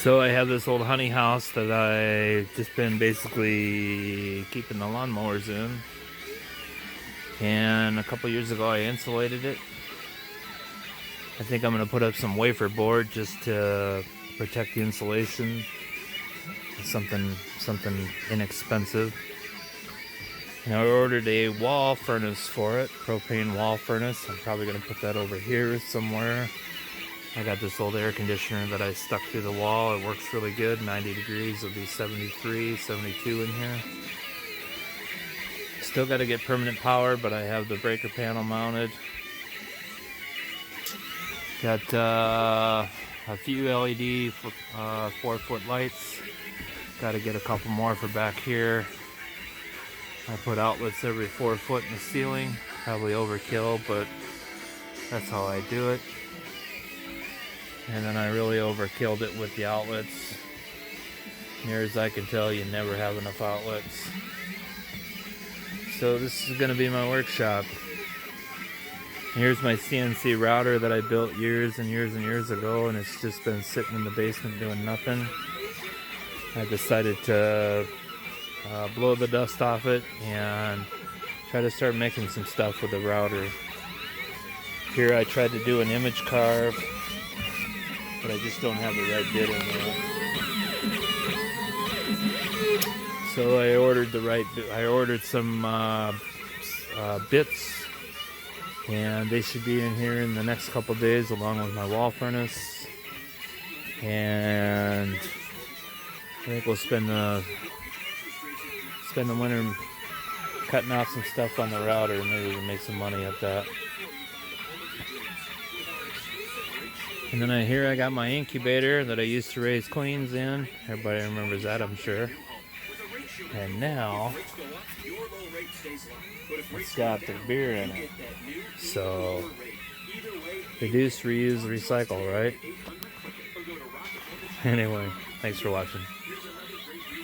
So I have this old honey house that I've just been basically keeping the lawnmowers in. And a couple years ago I insulated it. I think I'm going to put up some wafer board just to protect the insulation. Something inexpensive. And I ordered a wall furnace for it, propane wall furnace. I'm probably going to put that over here somewhere. I got this old air conditioner that I stuck through the wall. It works really good. 90 degrees. It'll be 73, 72 in here. Still got to get permanent power, but I have the breaker panel mounted. Got a few LED 4-foot lights. Got to get a couple more for back here. I put outlets every 4 foot in the ceiling. Probably overkill, but that's how I do it. And then I really overkilled it with the outlets. Near as I can tell, you never have enough outlets. So this is going to be my workshop. Here's my CNC router that I built years and years and years ago, and it's just been sitting in the basement doing nothing. I decided to blow the dust off it and try to start making some stuff with the router. Here I tried to do an image carve, but I just don't have the right bit in there. So I ordered some bits, and they should be in here in the next couple days along with my wall furnace. And I think we'll spend the winter cutting out some stuff on the router. Maybe we can make some money at that. And then I got my incubator that I used to raise queens in. Everybody remembers that, I'm sure. And now it's got the beer in it. So reduce, reuse, recycle, right? Anyway, thanks for watching.